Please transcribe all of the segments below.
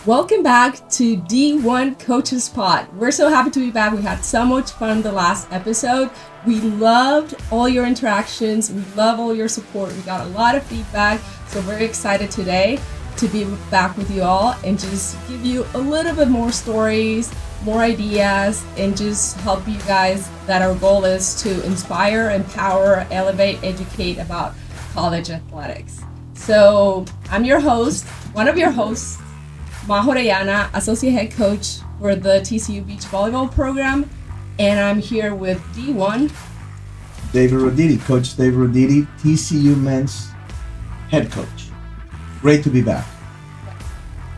Welcome back to D1 Coaches Pod. We're so happy to be back. We had so much fun the last episode. We loved all your interactions. We love all your support. We got a lot of feedback. So very excited today to be back with you all and just give you a little bit more stories, more ideas, and just help you guys that our goal is to inspire, empower, elevate, educate about college athletics. So I'm your host, one of your hosts, Majo, Orellana, Associate Head Coach for the TCU Beach Volleyball Program, and I'm here with D1. David Roditi, Coach David Roditi, TCU Men's Head Coach. Great to be back.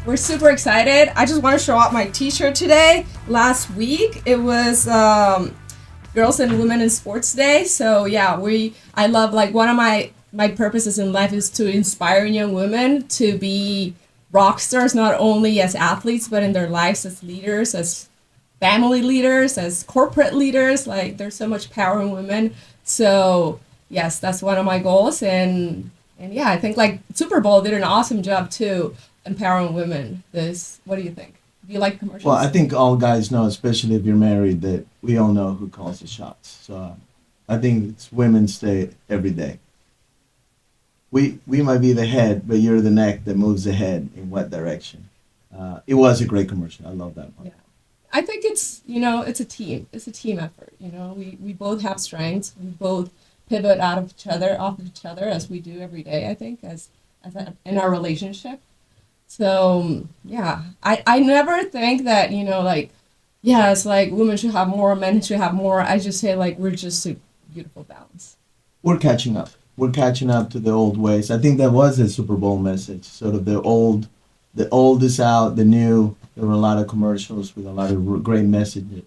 We're super excited. I just want to show off my t-shirt today. Last week, it was Girls and Women in Sports Day. So yeah, I love, like, one of my purposes in life is to inspire young women to be rock stars, not only as athletes, but in their lives as leaders, as family leaders, as corporate leaders. Like, there's so much power in women. So yes, that's one of my goals. And yeah, I think, like, Super Bowl did an awesome job too, empowering women. What do you think? Do you like commercials? Well, I think all guys know, especially if you're married, that we all know who calls the shots. So I think it's Women's Day every day. We might be the head, but you're the neck that moves the head in what direction. It was a great commercial. I love that one. Yeah. I think it's a team. It's a team effort. We both have strengths. We both pivot off of each other, as we do every day, I think, in our relationship. So yeah, I never think that, it's like women should have more, men should have more. I just say, like, we're just a beautiful balance. We're catching up. We're catching up to the old ways. I think that was a Super Bowl message. Sort of the old is out, the new. There were a lot of commercials with a lot of great messages.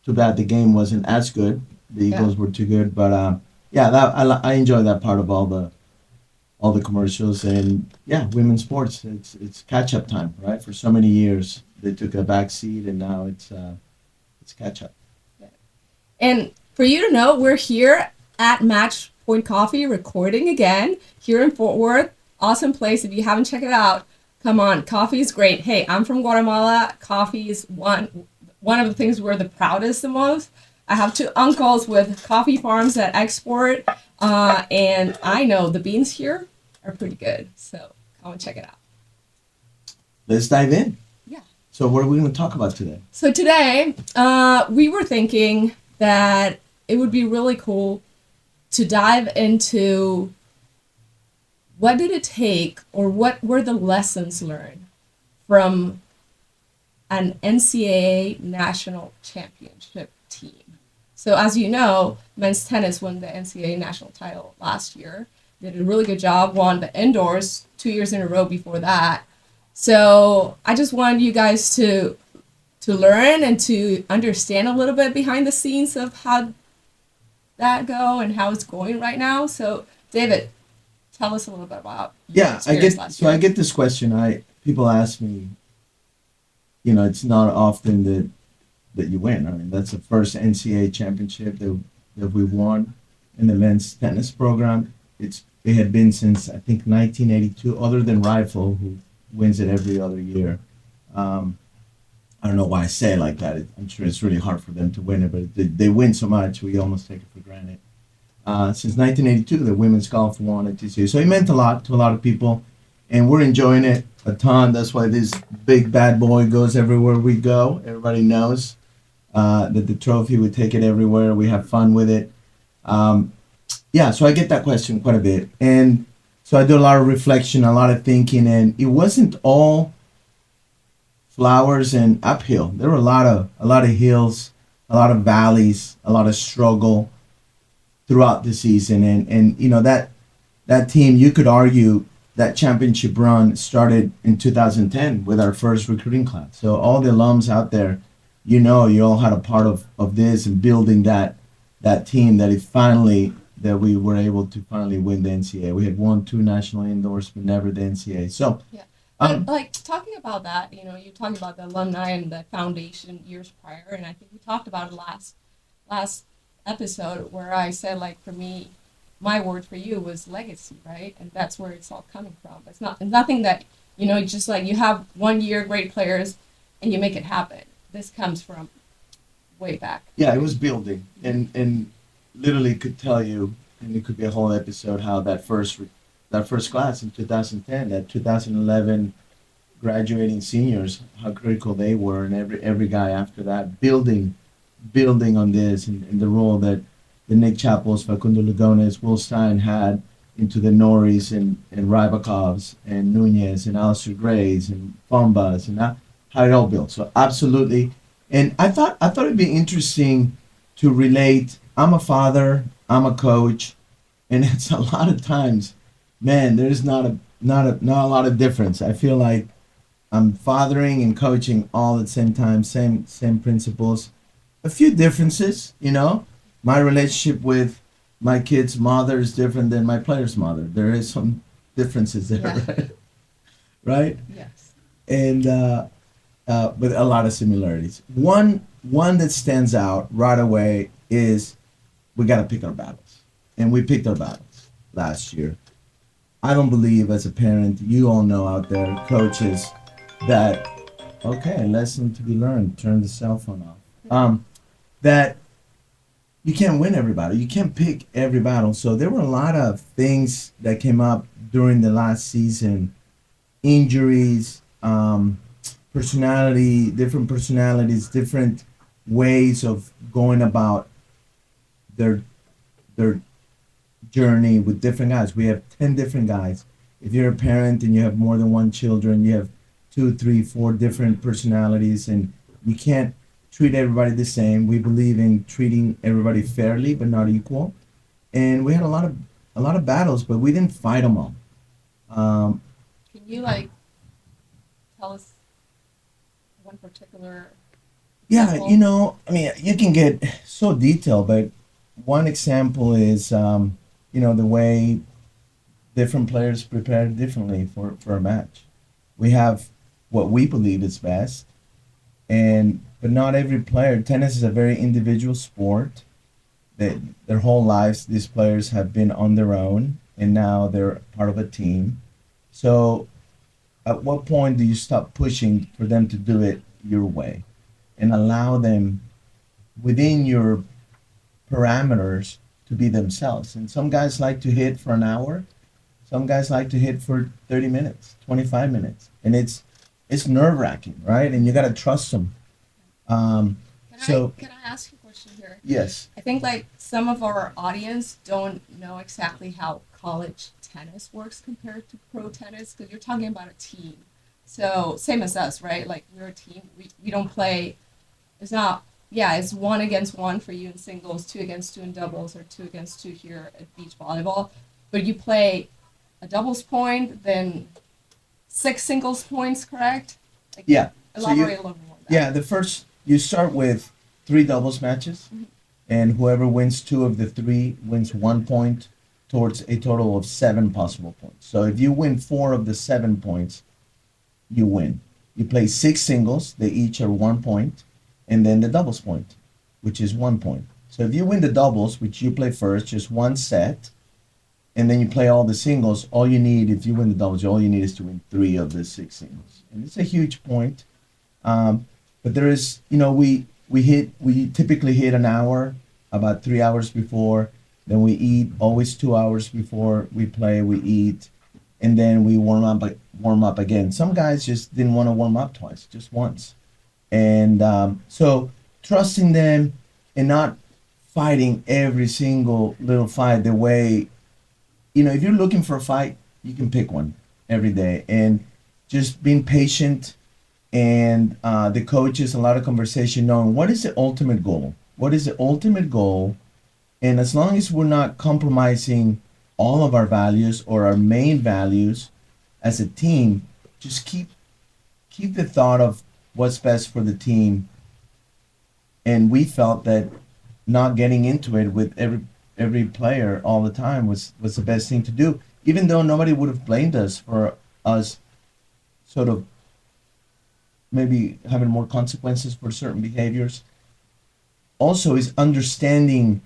Too bad the game wasn't as good. The Eagles were too good, but I enjoy that part of all the commercials. And yeah, women's sports. It's catch up time, right? For so many years they took a back seat, and now it's catch up. Yeah. And for you to know, we're here at Match Point Coffee recording again here in Fort Worth. Awesome place. If you haven't checked it out, come on. Coffee is great. Hey, I'm from Guatemala. Coffee is one of the things we're the proudest the most. I have two uncles with coffee farms that export, and I know the beans here are pretty good. So come and check it out. Let's dive in. Yeah. So what are we going to talk about today? So today, we were thinking that it would be really cool to dive into what did it take, or what were the lessons learned from an NCAA National Championship team. So as you know, men's tennis won the NCAA national title last year. Did a really good job, won the indoors 2 years in a row before that. So I just wanted you guys to learn and to understand a little bit behind the scenes of how that go and how it's going right now. So David, tell us a little bit about I get this question. People ask me, it's not often that you win. I mean, that's the first NCAA championship that we won in the men's tennis program. It had been since, I think, 1982, other than Rifle, who wins it every other year. I don't know why I say it like that. I'm sure it's really hard for them to win it, but they win so much, we almost take it for granted. Since 1982, the women's golf won at TCU. So it meant a lot to a lot of people, and we're enjoying it a ton. That's why this big bad boy goes everywhere we go. Everybody knows that the trophy, we take it everywhere. We have fun with it. So I get that question quite a bit. And so I do a lot of reflection, a lot of thinking, and it wasn't all flowers and uphill. There were a lot of hills, a lot of valleys, a lot of struggle throughout the season. And that team, you could argue that championship run started in 2010 with our first recruiting class. So all the alums out there, you all had a part of this and building that team that we were able to finally win the NCAA. We had won 2 national indoors, but never the NCAA. So yeah. But talking about that, you're talking about the alumni and the foundation years prior, and I think we talked about it last episode where I said, like, for me, my word for you was legacy, right? And that's where it's all coming from. It's nothing that You know, just like you have 1 year great players and you make it happen. This comes from way back. Yeah, it was building, and literally could tell you, and it could be a whole episode how that first class in 2010, that 2011 graduating seniors, how critical they were, and every guy after that building on this, and the role that the Nick Chappells, Facundo Lugones, Will Stein had into the Norris and Rybakovs and Nunez and Alistair Grays and Fombas and how it all built. So absolutely. And I thought it'd be interesting to relate. I'm a father, I'm a coach, and it's a lot of times, man, there's not a lot of difference. I feel like I'm fathering and coaching all at the same time, same principles. A few differences, you know. My relationship with my kid's mother is different than my player's mother. There is some differences there, Yeah. right? Right? Yes. And but a lot of similarities. One that stands out right away is we got to pick our battles, and we picked our battles last year. I don't believe, as a parent, you all know out there, coaches, that okay, lesson to be learned. Turn the cell phone off. That you can't win every battle. You can't pick every battle. So there were a lot of things that came up during the last season, injuries, different personalities, different ways of going about their journey with different guys. We have 10 different guys. If you're a parent and you have more than one children, you have 2, 3, 4 different personalities, and you can't treat everybody the same. We believe in treating everybody fairly but not equal. And we had a lot of battles, but we didn't fight them all. Can you tell us one particular Yeah, example? you know, I mean, you can get so detailed, but one example is, the way different players prepare differently for a match. We have what we believe is best, but not every player. Tennis is a very individual sport. Their whole lives, these players have been on their own, and now they're part of a team. So, at what point do you stop pushing for them to do it your way, and allow them within your parameters to be themselves? And some guys like to hit for an hour. Some guys like to hit for 30 minutes, 25 minutes, and it's nerve wracking, right? And you got to trust them. Can So can I ask you a question here? yes, I think some of our audience don't know exactly how college tennis works compared to pro tennis, because you're talking about a team. So same as us, right? Like, we're a team. We don't play. It's not. Yeah, it's 1-against-1 for you in singles, 2-against-2 in doubles, or 2-against-2 here at beach volleyball. But you play a doubles point, then 6 singles points, correct? yeah. So Elaborate a little more on that. yeah, you start with 3 doubles matches, and whoever wins 2 of the 3 wins 1 point towards a total of 7 possible points. So if you win 4 of the 7 points, you win. You play 6 singles; they each are 1 point, and then the doubles point, which is 1 point. So if you win the doubles, which you play first, just 1 set, and then you play all the singles, all you need, if you win the doubles, all you need is to win 3 of the 6 singles, and it's a huge point. But there is, we typically hit an hour, about 3 hours before. Then we eat, always 2 hours before we play. We eat, and then we warm up again. Some guys just didn't want to warm up twice, just once. And so trusting them and not fighting every single little fight the way, if you're looking for a fight, you can pick one every day. And just being patient, and the coaches, a lot of conversation, knowing what is the ultimate goal. What is the ultimate goal? And as long as we're not compromising all of our values or our main values as a team, just keep the thought of what's best for the team. And we felt that not getting into it with every player all the time was the best thing to do, even though nobody would have blamed us for us sort of maybe having more consequences for certain behaviors. Also is understanding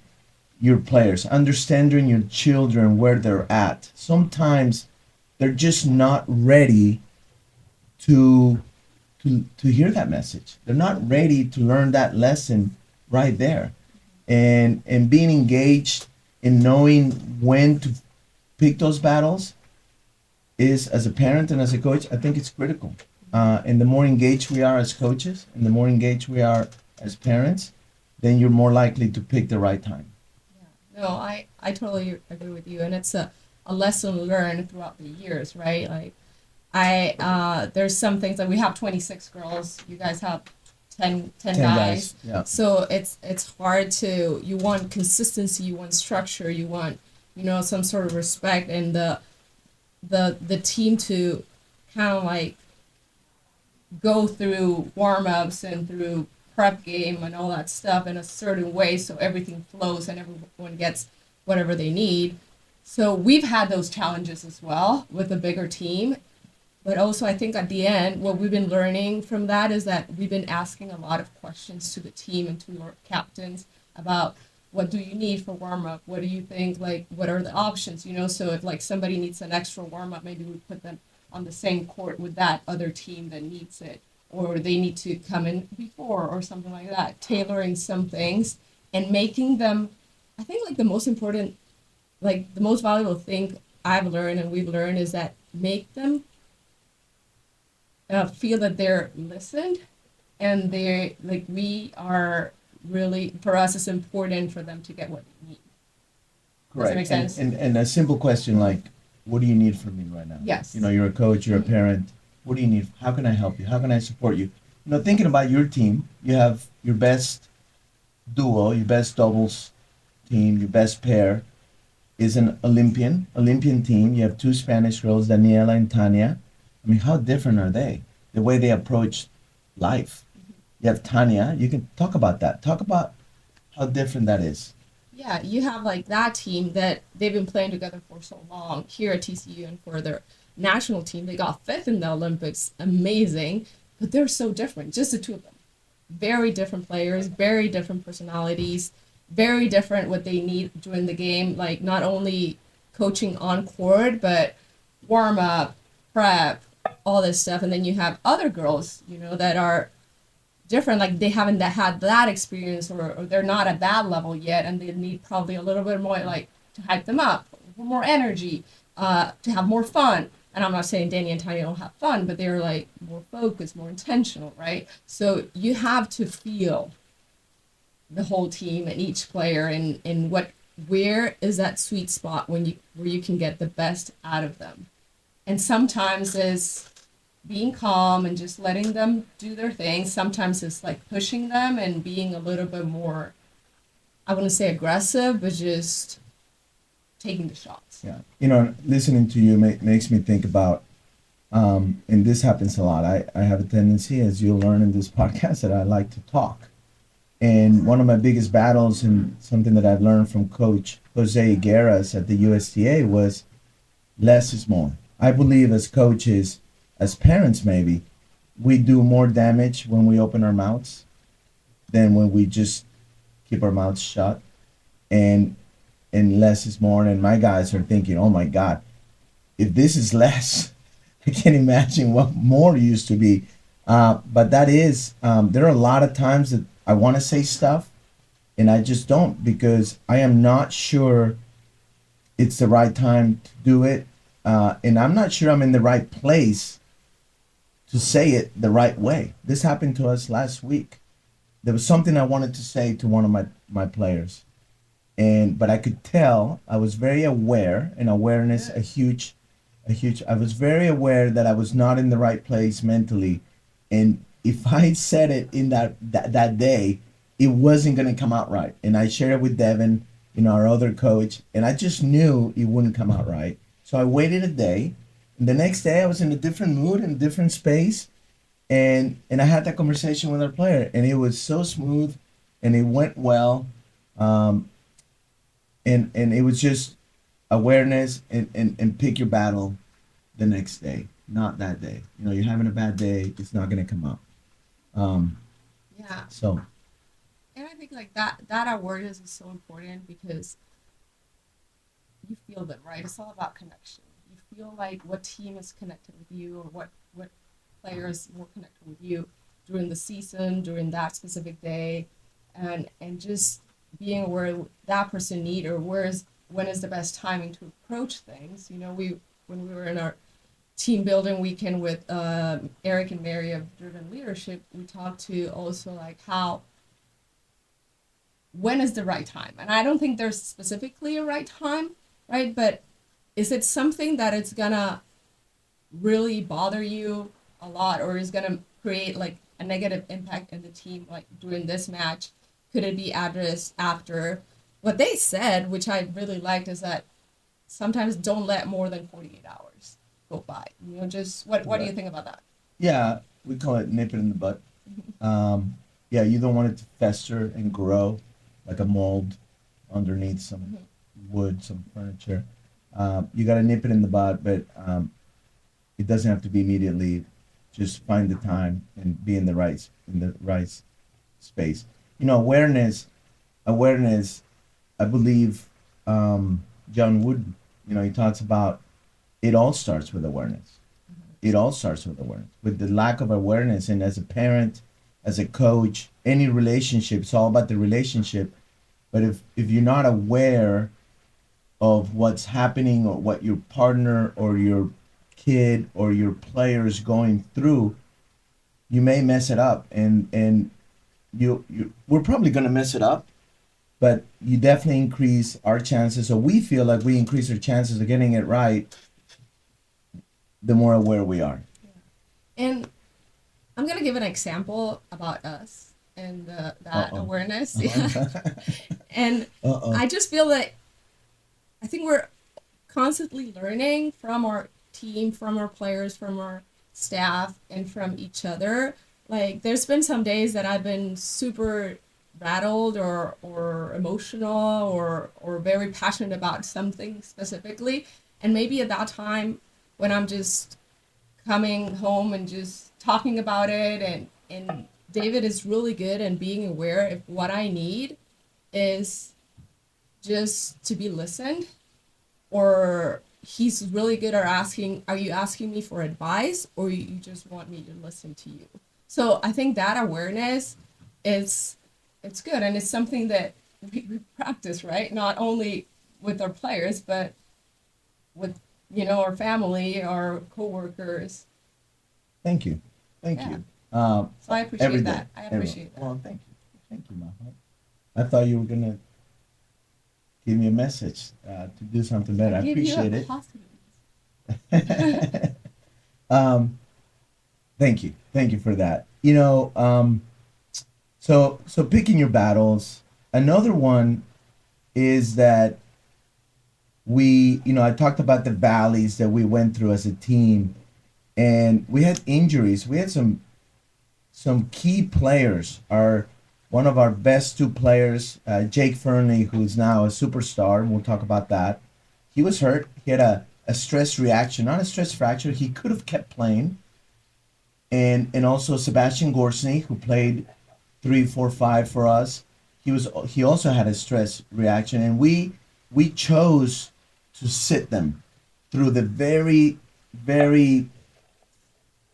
your players, understanding your children, where they're at. Sometimes they're just not ready to to hear that message. They're not ready to learn that lesson right there, and being engaged in knowing when to pick those battles is, as a parent and as a coach, I think it's critical. And the more engaged we are as coaches, and the more engaged we are as parents, then you're more likely to pick the right time. Yeah. No, I totally agree with you, and it's a lesson learned throughout the years, right? Like there's some things that we have 26 girls, you guys have 10 guys. Yeah. So it's hard to, you want consistency, you want structure, you want, some sort of respect, and the team to kind of like go through warm-ups and through prep game and all that stuff in a certain way so everything flows and everyone gets whatever they need. So we've had those challenges as well with a bigger team. But also, I think at the end, what we've been learning from that is that we've been asking a lot of questions to the team and to our captains about, what do you need for warm up? What do you think? Like, what are the options? So if like somebody needs an extra warm up, maybe we put them on the same court with that other team that needs it, or they need to come in before or something like that. Tailoring some things and making them, I think like the most important, like the most valuable thing I've learned and we've learned is that make them feel that they're listened, and they're like, we are really, for us it's important for them to get what they need. Does that make sense? And a simple question like, what do you need from me right now? Yes. You're a coach, you're a parent. What do you need? How can I help you? How can I support you? Thinking about your team, you have your best duo, your best doubles team, your best pair is an Olympian team. You have two Spanish girls, Daniela and Tanya. I mean, how different are they? The way they approach life. You have Tanya. You can talk about that. Talk about how different that is. Yeah, you have like that team that they've been playing together for so long here at TCU, and for their national team, they got fifth in the Olympics. Amazing. But they're so different, just the two of them. Very different players, very different personalities, very different what they need during the game. Like not only coaching on court, but warm up, prep, all this stuff. And then you have other girls, that are different, like they haven't had that experience, or they're not at that level yet, and they need probably a little bit more, like, to hype them up, more energy, to have more fun. And I'm not saying Danny and Tanya don't have fun, but they're like more focused, more intentional, right? So you have to feel the whole team and each player, and where is that sweet spot where you can get the best out of them. And sometimes is being calm and just letting them do their thing. Sometimes it's like pushing them and being a little bit more, I wouldn't say aggressive, but just taking the shots. Yeah. Listening to you makes me think about, and this happens a lot. I have a tendency, as you'll learn in this podcast, that I like to talk. And one of my biggest battles, and something that I've learned from Coach Jose Higueras at the USTA, was less is more. I believe as coaches, as parents maybe, we do more damage when we open our mouths than when we just keep our mouths shut. And less is more. And my guys are thinking, oh my God, if this is less, I can't imagine what more used to be. But that is, there are a lot of times that I want to say stuff and I just don't, because I am not sure it's the right time to do it. And I'm not sure I'm in the right place to say it the right way. This happened to us last week. There was something I wanted to say to one of my players. But I could tell, I was very aware, and awareness, I was very aware that I was not in the right place mentally. And if I said it in that day, it wasn't going to come out right. And I shared it with Devin, our other coach, and I just knew it wouldn't come out right. So I waited a day, and the next day I was in a different mood, in a different space, and I had that conversation with our player, and it was so smooth, and it went well. And it was just awareness and pick your battle the next day, not that day. You're having a bad day, it's not going to come up. Yeah. So. And I think like that awareness is so important, because you feel them, right? It's all about connection. You feel like what team is connected with you, or what players more connected with you during the season, during that specific day, and just being aware of that person need or when is the best timing to approach things. You know, when we were in our team building weekend with Eric and Mary of Driven Leadership, we talked to also like how when is the right time, and I don't think there's specifically a right time, right? But is it something that it's gonna really bother you a lot, or is gonna create like a negative impact in the team, like during this match? Could it be addressed after? What they said, which I really liked, is that sometimes don't let more than 48 hours go by. You know, just what do you think about that? Yeah, we call it nip it in the bud. Yeah, you don't want it to fester and grow like a mold underneath some wood, some furniture. You got to nip it in the bud, but it doesn't have to be immediately. Just find the time and be in the right space. You know, awareness. I believe John Wooden. You know, he talks about it all starts with awareness. It all starts with awareness. With the lack of awareness, and as a parent, as a coach, any relationship, it's all about the relationship. But if you're not aware of what's happening or what your partner or your kid or your player is going through, you may mess it up, and we're probably going to mess it up, but you definitely increase our chances. So we feel like we increase our chances of getting it right the more aware we are. And I'm gonna give an example about us and that awareness. Yeah. And I just feel that I think we're constantly learning from our team, from our players, from our staff, and from each other. Like there's been some days that I've been super rattled or emotional or very passionate about something specifically, and maybe at that time when I'm just coming home and just talking about it, and David is really good and being aware if what I need is just to be listened, or he's really good at asking, are you asking me for advice or you just want me to listen to you? So I think that awareness is it's good, and it's something that we practice, right? Not only with our players, but with our family, our coworkers. Thank you. Yeah. You. So I appreciate Every that. day. I appreciate that. Well, thank you, Majo. I thought you were gonna give me a message to do something better. I appreciate it. Thank you for that. So picking your battles. Another one is that I talked about the valleys that we went through as a team, and we had injuries. We had some key players. One of our best two players, Jake Fernley, who's now a superstar, and we'll talk about that. He was hurt. He had a stress reaction, not a stress fracture. He could have kept playing. And also Sebastian Gorsny, who played 3, 4, 5 for us. He also had a stress reaction, and we chose to sit them through the very, very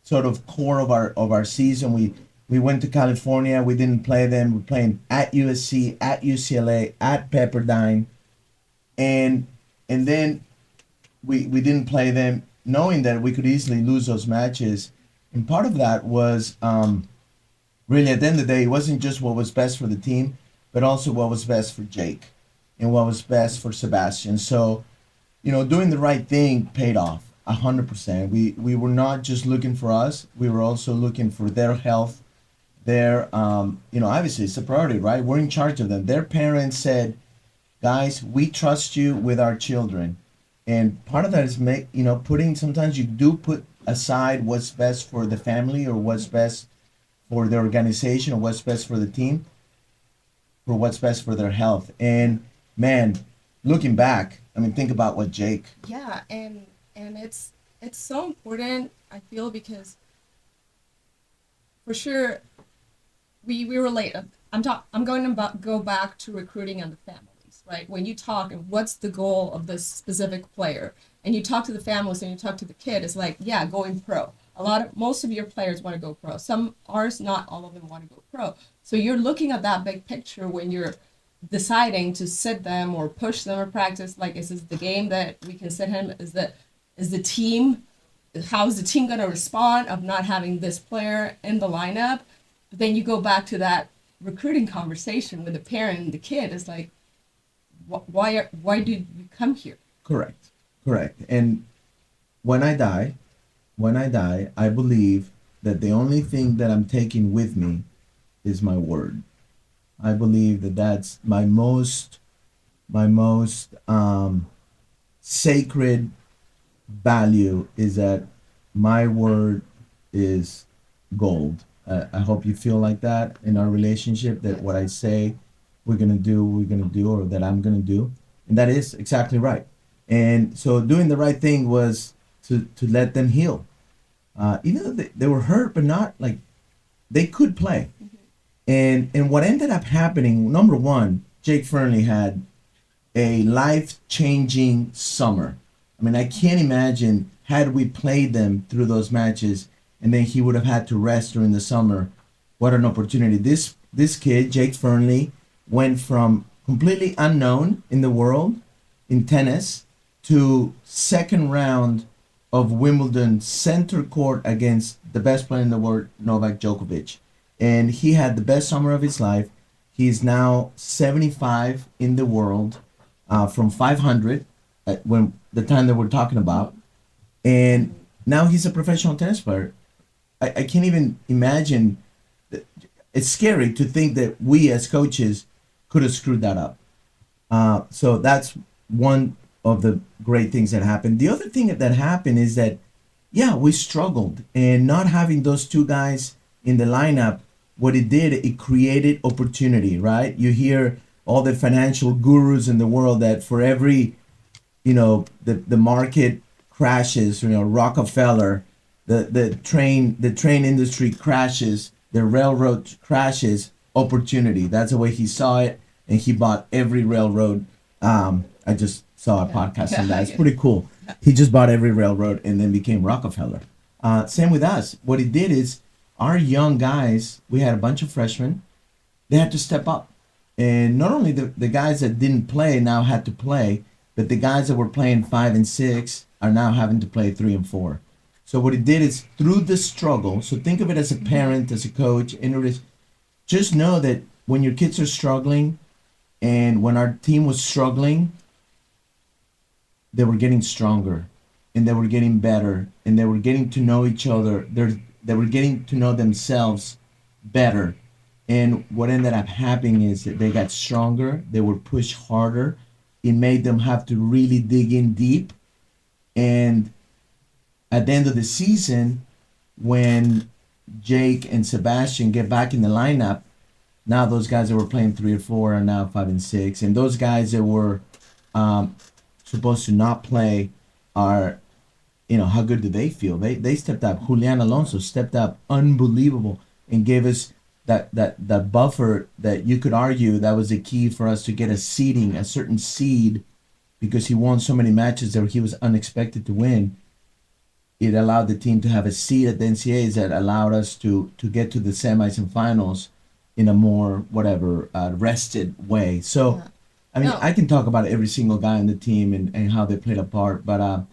sort of core of our season. We went to California. We didn't play them. We're playing at USC, at UCLA, at Pepperdine, and then we didn't play them, knowing that we could easily lose those matches. And part of that was really, at the end of the day, it wasn't just what was best for the team, but also what was best for Jake and what was best for Sebastian. So, doing the right thing paid off 100%. We were not just looking for us. We were also looking for their health. Their, obviously it's a priority, right? We're in charge of them. Their parents said, guys, we trust you with our children. And part of that is sometimes you do put aside what's best for the family or what's best for the organization or what's best for the team, for what's best for their health. And man, looking back, think about what Jake. Yeah, and it's so important, I feel, because for sure we relate. I'm going to go back to recruiting and the families, right? When you talk and what's the goal of this specific player, and you talk to the families and you talk to the kid, it's like, yeah, going pro. most of your players want to go pro. Ours, not all of them want to go pro. So you're looking at that big picture when you're deciding to sit them or push them or practice. Like, is this the game that we can sit him? Is the team, how's the team going to respond of not having this player in the lineup? But then you go back to that recruiting conversation with the parent and the kid. It's like, why did you come here? Correct. And when I die, I believe that the only thing that I'm taking with me is my word. I believe that that's my most sacred value, is that my word is gold. I hope you feel like that in our relationship, that what I say we're gonna do, or that I'm gonna do, and that is exactly right. And so doing the right thing was to let them heal, even though they were hurt, but not like they could play. And what ended up happening, number one, Jake Fernley had a life-changing summer. I mean, I can't imagine, had we played them through those matches and then he would have had to rest during the summer, what an opportunity. This kid, Jake Fernley, went from completely unknown in the world in tennis to second round of Wimbledon center court against the best player in the world, Novak Djokovic. And he had the best summer of his life. He's now 75 in the world, from 500 at when the time that we're talking about. And now he's a professional tennis player. I can't even imagine. It's scary to think that we as coaches could have screwed that up. So that's one of the great things that happened. The other thing that happened is that, yeah, we struggled. And not having those two guys in the lineup, what it did, it created opportunity, right? You hear all the financial gurus in the world that for every, the market crashes, Rockefeller, the train industry crashes, the railroad crashes, opportunity. That's the way he saw it, and he bought every railroad. I just saw a podcast on that. It's pretty cool. He just bought every railroad and then became Rockefeller. Same with us. What he did is, our young guys, we had a bunch of freshmen, they had to step up. And not only the guys that didn't play now had to play, but the guys that were playing 5 and 6 are now having to play 3 and 4. So what it did is, through the struggle, so think of it as a parent, as a coach, and just know that when your kids are struggling, and when our team was struggling, they were getting stronger, and they were getting better, and they were getting to know each other. They were getting to know themselves better. And what ended up happening is that they got stronger, they were pushed harder. It made them have to really dig in deep. And at the end of the season, when Jake and Sebastian get back in the lineup, now those guys that were playing 3 or 4 are now 5 and 6. And those guys that were supposed to not play are, how good do they feel? They stepped up. Julian Alonso stepped up, unbelievable, and gave us that buffer that you could argue that was the key for us to get a certain seed, because he won so many matches that he was unexpected to win. It allowed the team to have a seed at the NCAAs that allowed us to get to the semis and finals in a more rested way. So, I can talk about every single guy on the team and how they played a part, but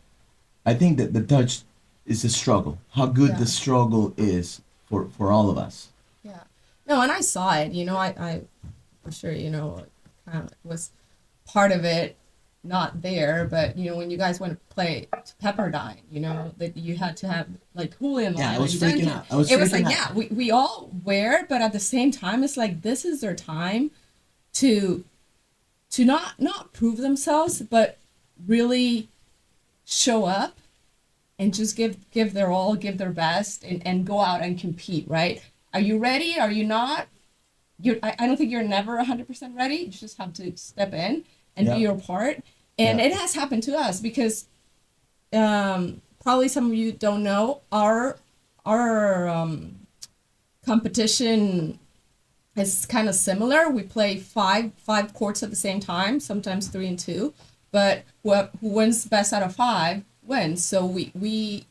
I think that the touch is the struggle, how good the struggle is for all of us. Yeah. No, and I saw it, I for sure, kind of was part of it, not there, but, when you guys went to play to Pepperdine, that you had to have, like, Julian. Yeah, I was freaking out. It was like, yeah, we all wear, but at the same time, it's like, this is their time to not prove themselves, but really show up and just give their all, give their best, and go out and compete, right? Are you ready? Are you not? I don't think you're never 100% ready. You just have to step in and do your part. And it has happened to us because probably some of you don't know, our competition is kind of similar. We play five courts at the same time, sometimes 3 and 2, but who wins best out of 5 wins. So we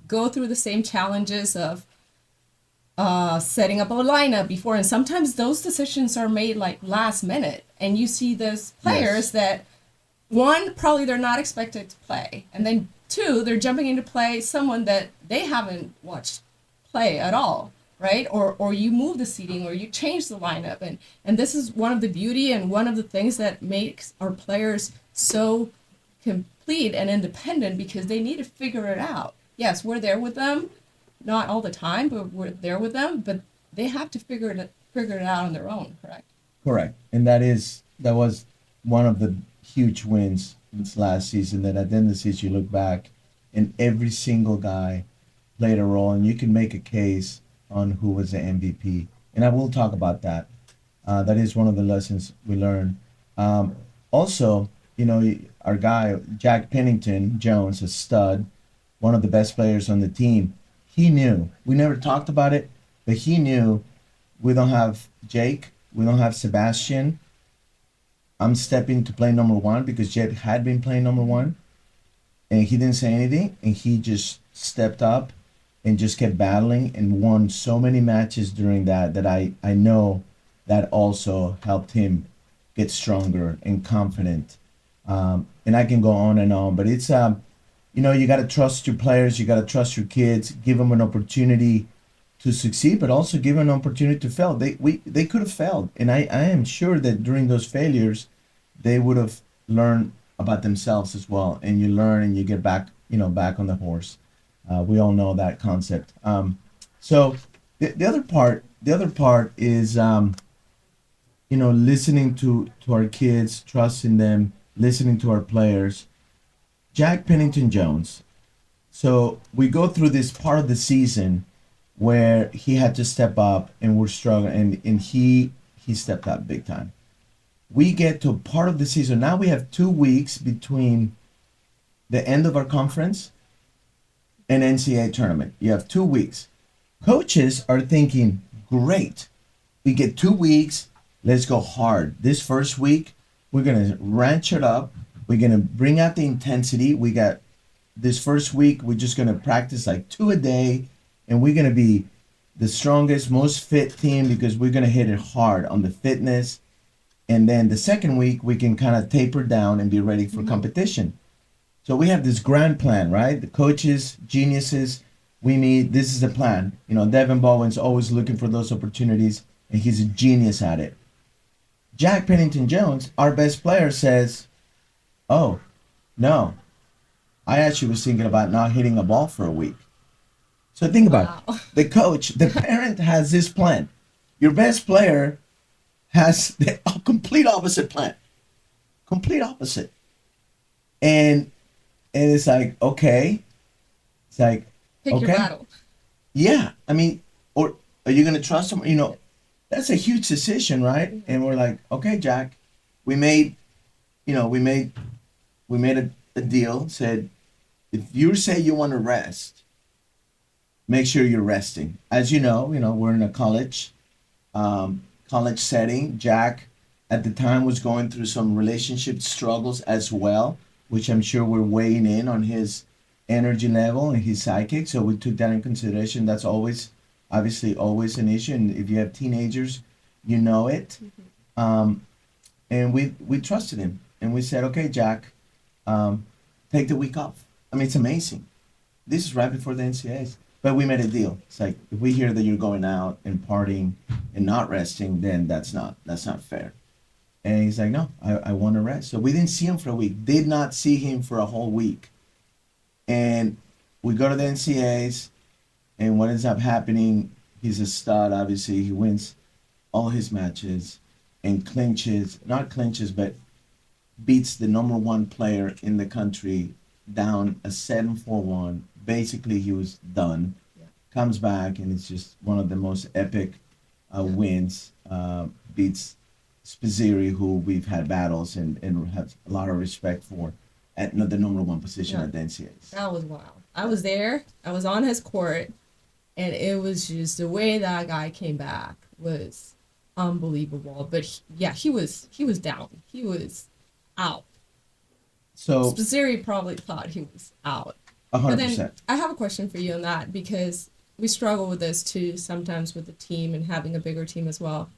go through the same challenges of setting up a lineup before, and sometimes those decisions are made like last minute, and you see those players Yes. that one, probably they're not expected to play, and then two, they're jumping into play someone that they haven't watched play at all, right? Or you move the seating or you change the lineup, and this is one of the beauty and one of the things that makes our players so complete and independent, because they need to figure it out. Yes, we're there with them, not all the time, but we're there with them, but they have to figure it out on their own, correct? Correct. And that was one of the huge wins this last season, that at the end of the season you look back and every single guy played a role, and you can make a case on who was the MVP. And I will talk about that. That is one of the lessons we learned. Also, our guy, Jack Pennington Jones, a stud, one of the best players on the team, he knew. We never talked about it, but he knew we don't have Jake, we don't have Sebastian. I'm stepping to play number one because Jake had been playing number one, and he didn't say anything, and he just stepped up and just kept battling and won so many matches during that I know that also helped him get stronger and confident. And I can go on and on, but it's you got to trust your players, you got to trust your kids, give them an opportunity to succeed, but also give them an opportunity to fail. They could have failed, and I am sure that during those failures, they would have learned about themselves as well. And you learn and you get back on the horse. We all know that concept. So the other part is listening to our kids, trusting them, listening to our players. Jack Pennington Jones. So we go through this part of the season where he had to step up and we're struggling, and he stepped up big time. We get to part of the season. Now we have 2 weeks between the end of our conference and NCAA tournament. You have 2 weeks. Coaches are thinking, great, we get 2 weeks, let's go hard. This first week, we're going to ranch it up. We're going to bring out the intensity. We got this first week, we're just going to practice like 2 a day, and we're going to be the strongest, most fit team because we're going to hit it hard on the fitness. And then the second week, we can kind of taper down and be ready for competition. So we have this grand plan, right? The coaches, geniuses, we meet. This is the plan. Devin Bowen's always looking for those opportunities, and he's a genius at it. Jack Pennington Jones, our best player, says, oh, no, I actually was thinking about not hitting a ball for a week. So think about it. The coach, the parent has this plan. Your best player has the complete opposite plan. Complete opposite. And it's like, okay. It's like, Pick okay. your battle. Yeah. I mean, or are you going to trust him? That's a huge decision, right? Mm-hmm. And we're like, okay, Jack, we made a deal, said, if you say you want to rest, make sure you're resting. As you know, we're in a college setting. Jack at the time was going through some relationship struggles as well, which I'm sure we're weighing in on his energy level and his psychic. So we took that in consideration. That's obviously always an issue. And if you have teenagers, you know it. Mm-hmm. And we trusted him, and we said, okay, Jack, take the week off. I mean, it's amazing. This is right before the NCAAs. But we made a deal. It's like, if we hear that you're going out and partying and not resting, then that's not fair. And he's like, no, I want to rest. So we didn't see him for a week. Did not see him for a whole week. And we go to the NCAAs, and what ends up happening, he's a stud, obviously. He wins all his matches and not clinches, but beats the number one player in the country down a 7-4-1. Basically, he was done. Yeah. Comes back, and it's just one of the most epic wins. Beats Spizzeri, who we've had battles and have a lot of respect for, at the number one position at the NCAAs. That was wild. I was there. I was on his court, and it was just the way that guy came back was unbelievable. But he was down. He was out. So Spizzeri probably thought he was out. But 100%. then I have a question for you on that, because we struggle with this too sometimes with the team and having a bigger team as well.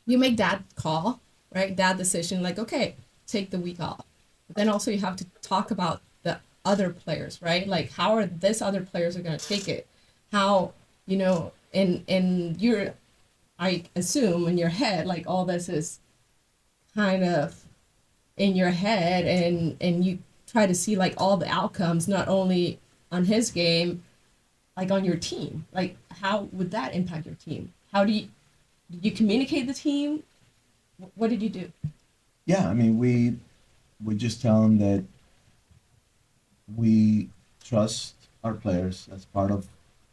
You make that call, right? That decision, like, okay, take the week off. But then also you have to talk about the other players, right? Like, how are this other players are going to take it? How, in your, I assume in your head, like all this is kind of in your head, and you try to see like all the outcomes, not only on his game, like on your team. Like, how would that impact your team? How did you communicate the team? What did you do? Yeah, I mean, we just tell them that we trust our players. That's part of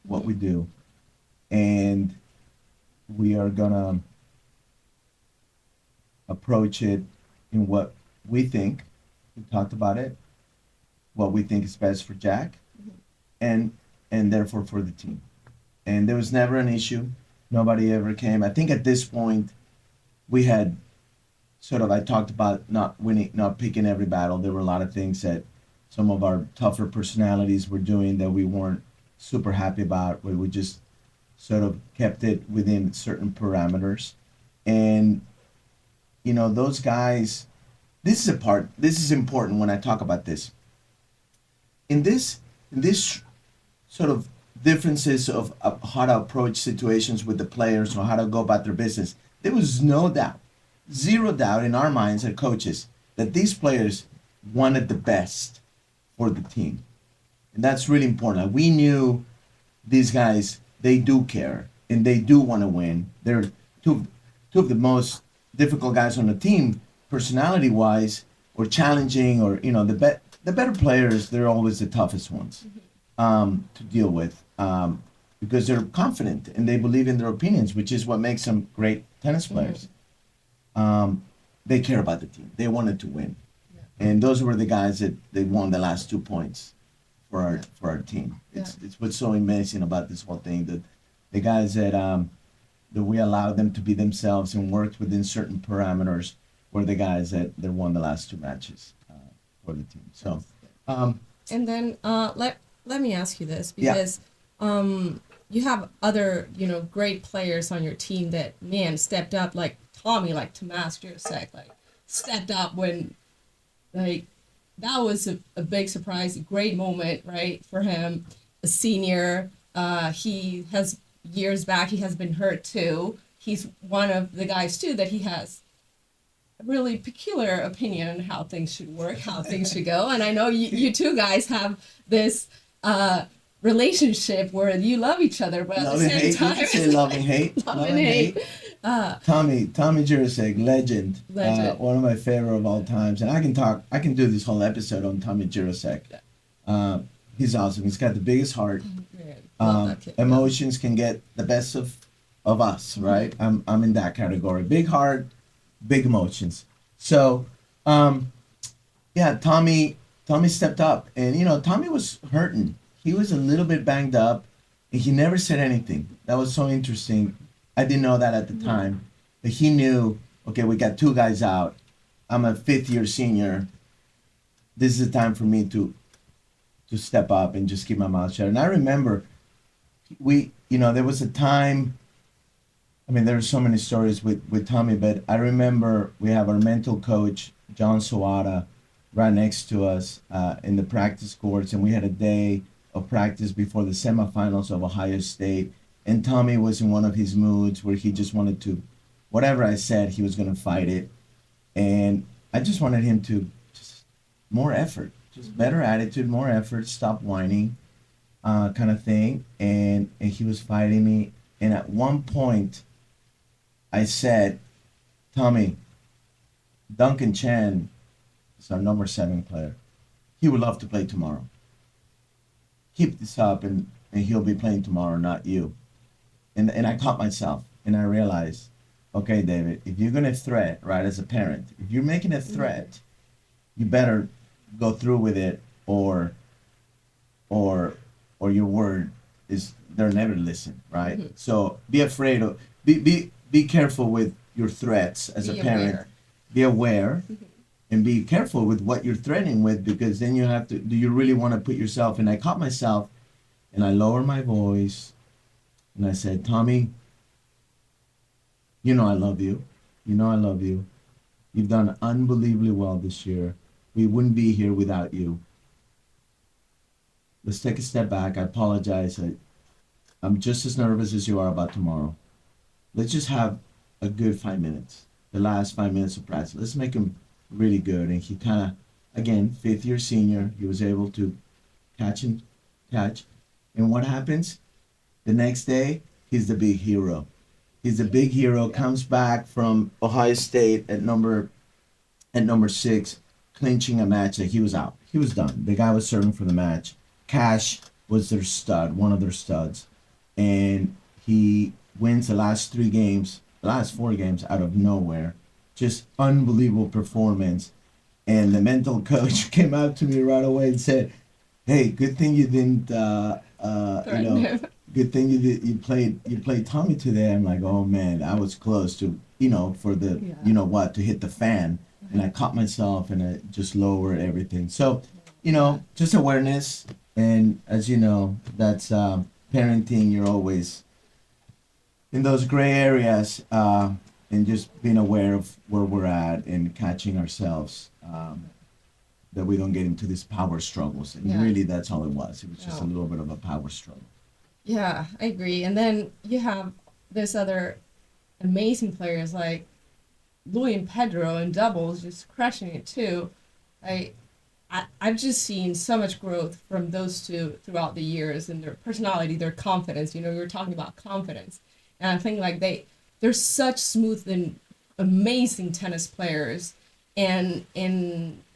what we do, and we are gonna approach it in what we think. We talked about it. What we think is best for Jack, and therefore for the team. And there was never an issue. Nobody ever came. I think at this point, we had sort of, I talked about not winning, not picking every battle. There were a lot of things that some of our tougher personalities were doing that we weren't super happy about, where we just sort of kept it within certain parameters. And, those guys, this is important when I talk about this. In this sort of differences of how to approach situations with the players or how to go about their business, there was no doubt, zero doubt in our minds as coaches that these players wanted the best for the team. And that's really important. Like, we knew these guys, they do care and they do want to win. They're two of the most difficult guys on the team, personality wise, or challenging, or the better players, they're always the toughest ones to deal with, because they're confident and they believe in their opinions, which is what makes them great tennis players. They care about the team. They wanted to win. And those were the guys that they won the last 2 points for our team. It's what's so amazing about this whole thing, that the guys that we allowed them to be themselves and worked within certain parameters were the guys that won the last 2 matches for the team. So, and then let me ask you this, because you have other great players on your team that stepped up, like Tommy, like Tomas Jurasek, like stepped up when, like, that was a big surprise, a great moment, right, for him, a senior. He has years back, he has been hurt too. He's one of the guys too that he has a really peculiar opinion on how things should work, how things should go. And I know you two guys have this relationship where you love each other, but at the same time, you say love and hate. Love and hate. Tommy Jurasek, legend. One of my favorite of all times. And I can do this whole episode on Tommy Jurasek. He's awesome. He's got the biggest heart. Emotions can get the best of us, right? I'm in that category. Big heart, big emotions. So, Tommy stepped up, and Tommy was hurting. He was a little bit banged up, and he never said anything. That was so interesting. I didn't know that at the time, but he knew, okay, we got 2 guys out. I'm a 5th-year senior. This is the time for me to step up and just keep my mouth shut. And I remember there was a time, I mean, there are so many stories with Tommy, but I remember we have our mental coach, John Sawada, right next to us in the practice courts, and we had a day of practice before the semifinals of Ohio State, and Tommy was in one of his moods where he just wanted to, whatever I said, he was going to fight it, and I just wanted him to just more effort, just better attitude, more effort, stop whining, kind of thing, and he was fighting me, and at one point, I said, Tommy, Duncan Chan is our number 7 player. He would love to play tomorrow. Keep this up, and he'll be playing tomorrow, not you. And I caught myself, and I realized, okay, David, if you're going to threat, right, as a parent, if you're making a threat, you better go through with it, or your word is, they'll never listen, right? So be afraid of, be careful with your threats as a parent. Be aware, and be careful with what you're threatening with, because then you have to, do you really want to put yourself, and I caught myself and I lowered my voice and I said, Tommy, you know I love you. You know I love you. You've done unbelievably well this year. We wouldn't be here without you. Let's take a step back. I apologize. I'm just as nervous as you are about tomorrow. Let's just have a good 5 minutes. The last 5 minutes of practice. Let's make him really good. And he kind of, again, fifth year senior, he was able to catch. And what happens? The next day, he's the big hero. He's the big hero, comes back from Ohio State at number 6, clinching a match that he was out. He was done. The guy was serving for the match. Cash was their stud, one of their studs. And he wins the last 4 games out of nowhere. Just unbelievable performance. And the mental coach came up to me right away and said, hey, good thing you didn't, good thing you played Tommy today. I'm like, oh man, I was close to, for the, to hit the fan. And I caught myself and I just lowered everything. So, just awareness. And as you know, that's parenting. You're always in those gray areas, and just being aware of where we're at and catching ourselves, that we don't get into these power struggles. And really, that's all it was. It was just a little bit of a power struggle. Yeah, I agree. And then you have this other amazing players like Louis and Pedro in doubles, just crushing it too. I've just seen so much growth from those two throughout the years, and their personality, their confidence. You were talking about confidence, and I think like they're such smooth and amazing tennis players, and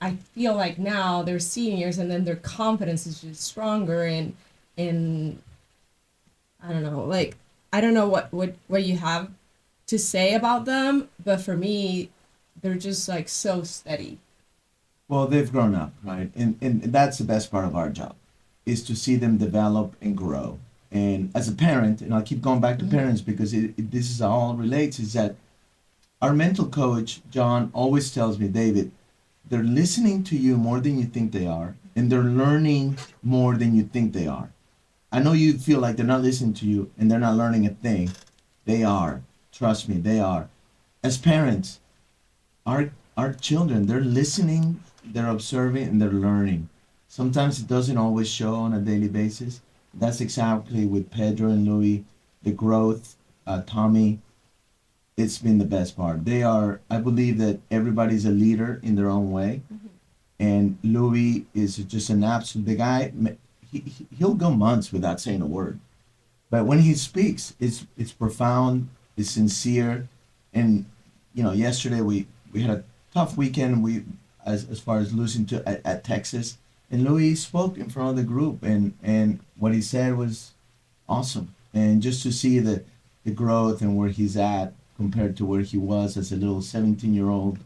I feel like now they're seniors, and then their confidence is just stronger, and I don't know, like I don't know what you have to say about them, but for me, they're just like so steady. Well, they've grown up, right? And that's the best part of our job, is to see them develop and grow. And as a parent, and I'll keep going back to parents because this is all relates, is that our mental coach, John, always tells me, David, they're listening to you more than you think they are, and they're learning more than you think they are. I know you feel like they're not listening to you and they're not learning a thing. They are. Trust me, they are. As parents, our children, they're listening, they're observing, and they're learning. Sometimes it doesn't always show on a daily basis. That's exactly with Pedro and Louis, the growth. Tommy, it's been the best part. They are, I believe that everybody's a leader in their own way. Mm-hmm. And Louis is just an absolute, the guy, he'll go months without saying a word. But when he speaks, it's profound, it's sincere. And, yesterday we had a tough weekend as far as losing at Texas. And Louis spoke in front of the group, and what he said was awesome. And just to see the growth and where he's at compared to where he was as a little 17-year-old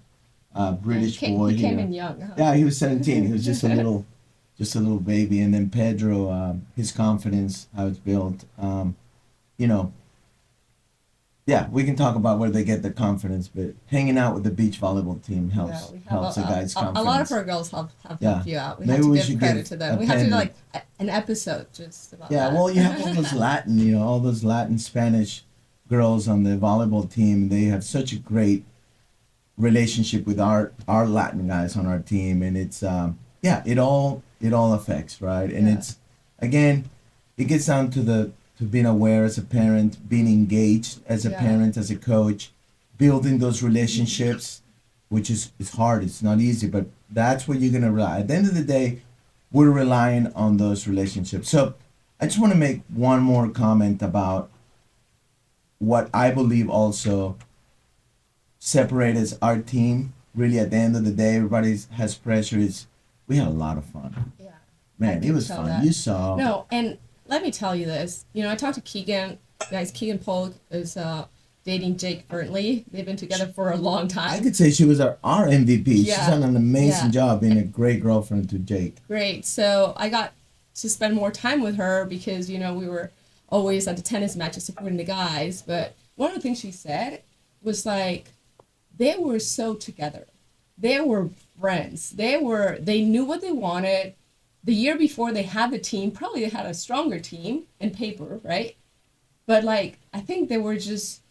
British boy. He came in young. Huh? Yeah, he was 17. He was just a little baby. And then Pedro, his confidence, how it's built. Yeah, we can talk about where they get the confidence, but hanging out with the beach volleyball team helps the guys' confidence. A lot of our girls have helped you out. Maybe we we have to should give credit to them. We have to do like an episode just about that. Yeah, well, you have all those Latin, Spanish girls on the volleyball team. They have such a great relationship with our Latin guys on our team, and it's it all affects, right? And it's, again, it gets down to being aware as a parent, being engaged as a parent, as a coach, building those relationships, which is hard. It's not easy, but that's what you're going to rely. At the end of the day, we're relying on those relationships. So I just want to make one more comment about what I believe also separates our team. Really, at the end of the day, everybody has pressure. We had a lot of fun. Yeah. Man, it was fun. That. You saw. No, and let me tell you this. I talked to Keegan. Guys, Keegan Polk is dating Jake Burnley. They've been together for a long time. I could say she was our MVP. Yeah. She's done an amazing job being a great girlfriend to Jake. Great. So I got to spend more time with her because, we were always at the tennis matches supporting the guys. But one of the things she said was like, they were so together. they were friends. They knew what they wanted. The year before they had the team, probably they had a stronger team in paper, right? But like I think they were just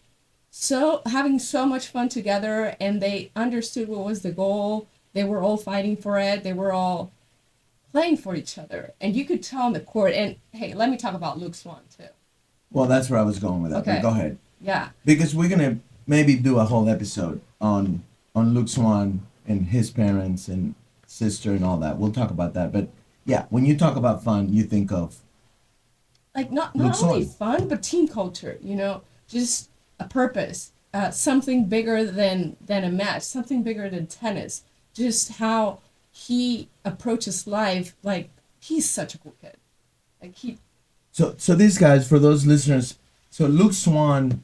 so having so much fun together, and they understood what was the goal. They were all fighting for it. They were all playing for each other, and you could tell on the court. And hey, let me talk about Luke Swan too. Well, that's where I was going with that. Okay. But go ahead. Yeah. Because we're gonna maybe do a whole episode on Luke Swan and his parents and sister and all that. We'll talk about that. But yeah, when you talk about fun, you think of Like not Luke only Swan. fun but team culture. Just a purpose, something bigger than a match, something bigger than tennis. Just how he approaches life. Like he's such a cool kid. Like he. So these guys, for those listeners, so Luke Swan,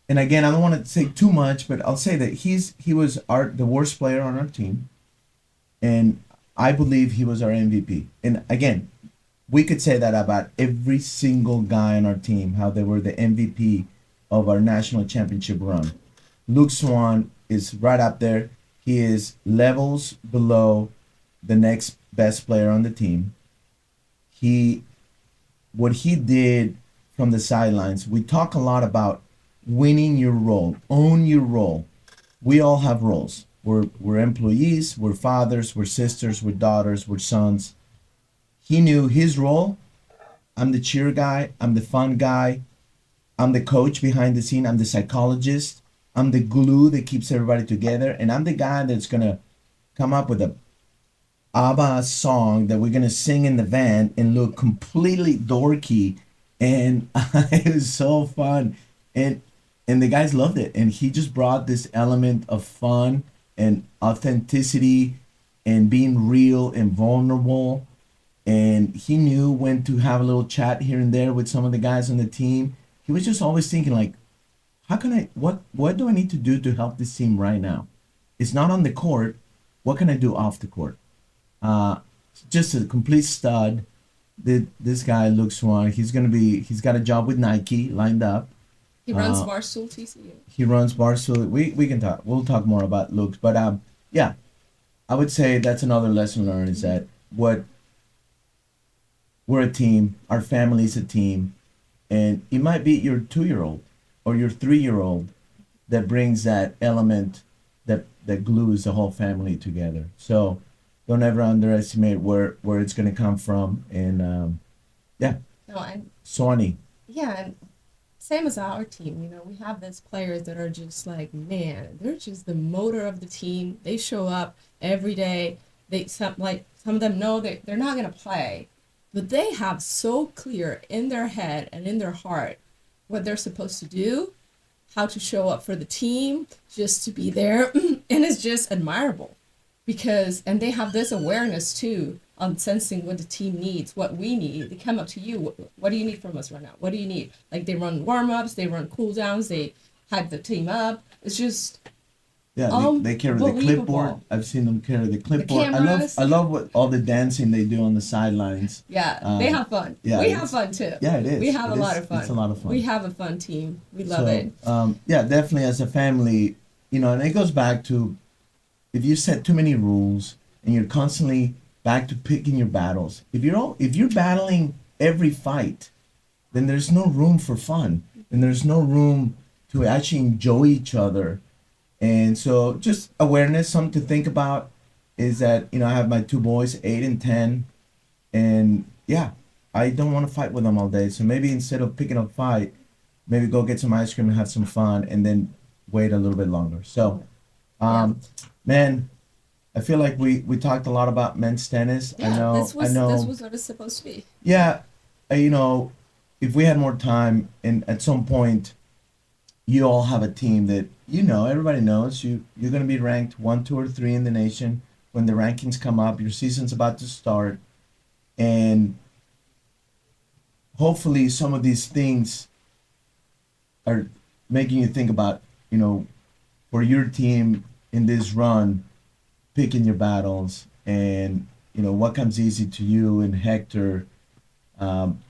and again, I don't want to say too much, but I'll say that he was the worst player on our team, and I believe he was our MVP. And again, we could say that about every single guy on our team, how they were the MVP of our national championship run. Luke Swan is right up there. He is levels below the next best player on the team. He what he did from the sidelines, we talk a lot about winning your role, own your role. We all have roles. We're employees, we're fathers, we're sisters, we're daughters, we're sons. He knew his role. I'm the cheer guy, I'm the fun guy, I'm the coach behind the scene, I'm the psychologist, I'm the glue that keeps everybody together, and I'm the guy that's gonna come up with a ABBA song that we're gonna sing in the van and look completely dorky, and it was so fun, and the guys loved it, and he just brought this element of fun and authenticity and being real and vulnerable, and he knew when to have a little chat here and there with some of the guys on the team. He was just always thinking like, what do I need to do to help this team right now? It's not on the court. What can I do off the court? Just a complete stud. This guy, Luke Swan, he's got a job with Nike lined up. He runs Barstool TCU. He runs Barstool. We can talk. We'll talk more about Luke, but yeah, I would say that's another lesson learned is that we're a team. Our family's a team, and it might be your 2-year-old or your 3-year-old that brings that element that glues the whole family together. So don't ever underestimate where it's going to come from. And yeah, No, and Swanee. yeah, and same as our team. We have these players that are just like, man, they're just the motor of the team. They show up every day. Some of them know that they're not gonna play, but they have so clear in their head and in their heart what they're supposed to do, how to show up for the team, just to be there, and it's just admirable. And they have this awareness too on sensing what the team needs, what we need. They come up to you. What do you need from us right now? What do you need? Like they run warm-ups, they run cool-downs, they hype the team up. It's just they carry the unbelievable. clipboard. I've seen them carry the clipboard. cameras. I love what all the dancing they do on the sidelines. Yeah, they have fun. Yeah, We have fun too. Yeah, it is. We have a lot of fun. It's a lot of fun. We have a fun team. We love it. Yeah, definitely as a family, and it goes back to if you set too many rules and you're constantly back to picking your battles. If you're battling every fight, then there's no room for fun, and there's no room to actually enjoy each other. And so, just awareness, something to think about, is that I have my 2 boys, 8 and 10, and yeah, I don't want to fight with them all day. So maybe instead of picking a fight, maybe go get some ice cream and have some fun, and then wait a little bit longer. So, man, I feel like we talked a lot about men's tennis. Yeah, I know. this was what it's supposed to be. Yeah, if we had more time, and at some point, you all have a team that everybody knows you're going to be ranked 1, 2, or 3 in the nation when the rankings come up. Your season's about to start, and hopefully, some of these things are making you think about for your team in this run, picking your battles, and what comes easy to you and Hector,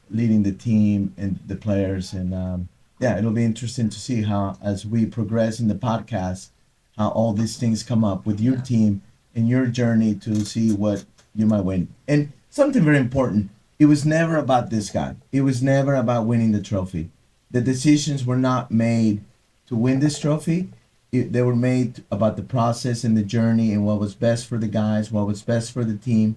leading the team and the players, and it'll be interesting to see how, as we progress in the podcast, how all these things come up with your team in your journey to see what you might win. And something very important, it was never about this guy. It was never about winning the trophy. The decisions were not made to win this trophy. They were made about the process and the journey and what was best for the guys, what was best for the team,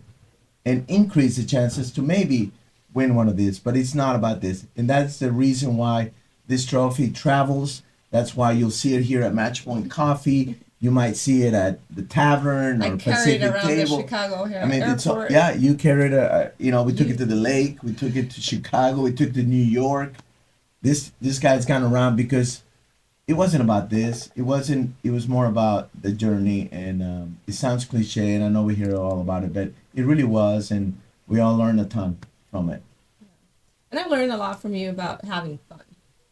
and increase the chances to maybe win one of these. But it's not about this. And that's the reason why this trophy travels. That's why you'll see it here at Matchpoint Coffee. You might see it at the tavern or I carried Pacific around Table. the Chicago I mean, airport. you carried we took it to the lake, we took it to Chicago, we took it to New York. This guy's gone around because it wasn't about this. It was more about the journey, and it sounds cliche, and I know we hear all about it, but it really was, and we all learned a ton from it. And I learned a lot from you about having fun,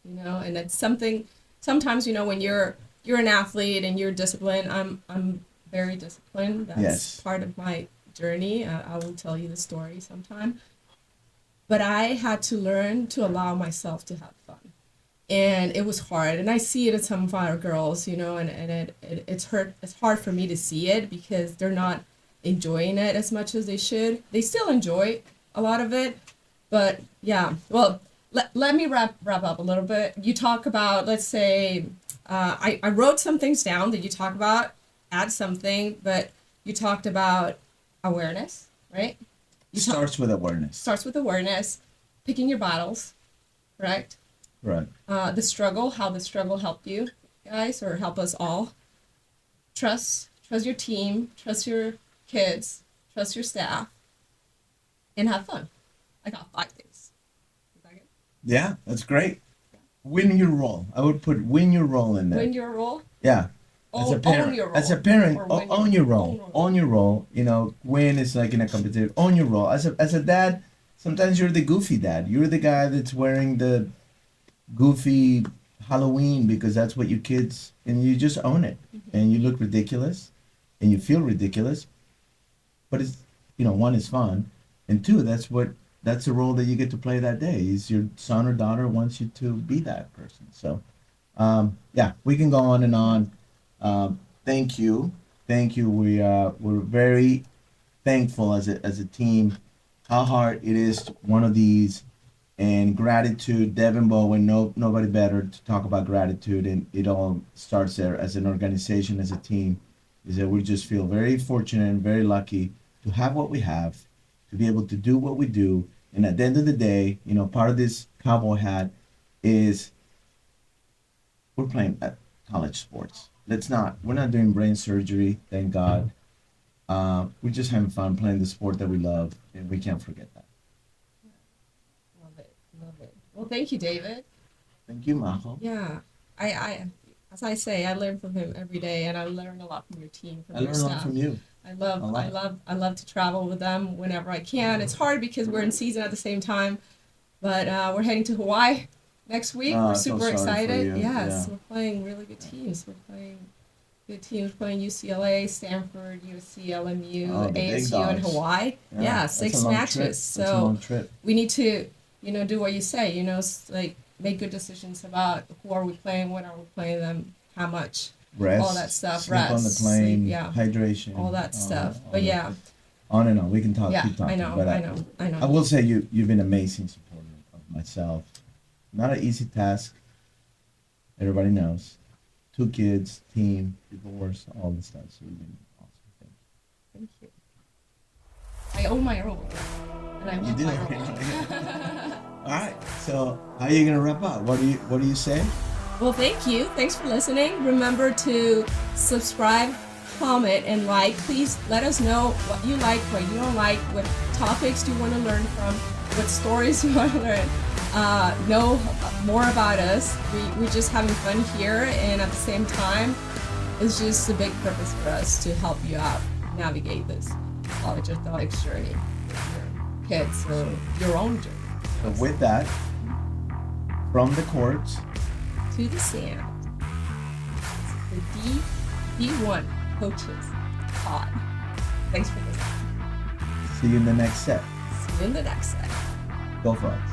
and it's something, sometimes, when you're an athlete and you're disciplined. I'm very disciplined. That's part of my journey. I will tell you the story sometime. But I had to learn to allow myself to have fun. And it was hard. And I see it in some of our girls, and it's hard for me to see it because they're not enjoying it as much as they should. They still enjoy a lot of it. But yeah, well, let me wrap up a little bit. You talk about, let's say, I wrote some things down that you talk about, add something, but you talked about awareness, right? Starts with awareness. Starts with awareness, picking your battles, correct? Right. The struggle, how the struggle helped you guys or help us all. Trust your team, trust your kids, trust your staff, and have fun. I got 5 things. Is that good? Yeah, that's great. Win your role. I would put win your role in there. Win your role? Yeah. As a parent, own your role. as a parent, own your role. Own Own your role. Win is like in a competitive. Own your role. As a dad, sometimes you're the goofy dad. You're the guy that's wearing the goofy Halloween because that's what your kids, and you just own it. Mm-hmm. And you look ridiculous, and you feel ridiculous. But it's one is fun, and two, that's the role that you get to play that day. Is your son or daughter wants you to be that person. So, yeah, we can go on and on. Thank you. We're very thankful as a team how hard it is to one of these, and gratitude. Devin Bowen, nobody better to talk about gratitude, and it all starts there as an organization, as a team. Is that we just feel very fortunate and very lucky to have what we have, to be able to do what we do, and at the end of the day, part of this cowboy hat is we're playing at college sports. We're not doing brain surgery, thank God. We're just having fun playing the sport that we love, and we can't forget that. Love it. Well, thank you, David. Thank you, Majo. Yeah, I as I say, I learn from him every day, and I learn a lot from your team, from I your learn a lot staff. from you. I love to travel with them whenever I can. It's hard because we're in season at the same time, but we're heading to Hawaii next week. We're super excited. Yes, yeah. We're playing really good teams. We're playing UCLA, Stanford, USC, LMU, ASU, and Hawaii. Yeah, 6 matches. So we need to, do what you say. Like make good decisions about who are we playing, when are we playing them, how much. Rest, all that stuff. Sleep on the plane, sleep, hydration, all that stuff. But yeah, on and on. We can talk. Yeah, keep talking. I know. I will say you've been amazing supporter of myself. Not an easy task. Everybody knows. 2 kids, team, divorce, all the stuff. So you've been awesome. Thank you. I own my role, and I want my role. All right. So how are you gonna wrap up? What do you say? Well, thank you. Thanks for listening. Remember to subscribe, comment, and like. Please let us know what you like, what you don't like, what topics you want to learn from, what stories you want to learn. Know more about us. We're just having fun here, and at the same time, it's just a big purpose for us to help you out navigate this college athletics journey with your kids or your own journey. So with that, from the courts to the sand. The D1 Coaches Pod. Thanks for listening. See you in the next set. See you in the next set. Go Frogs.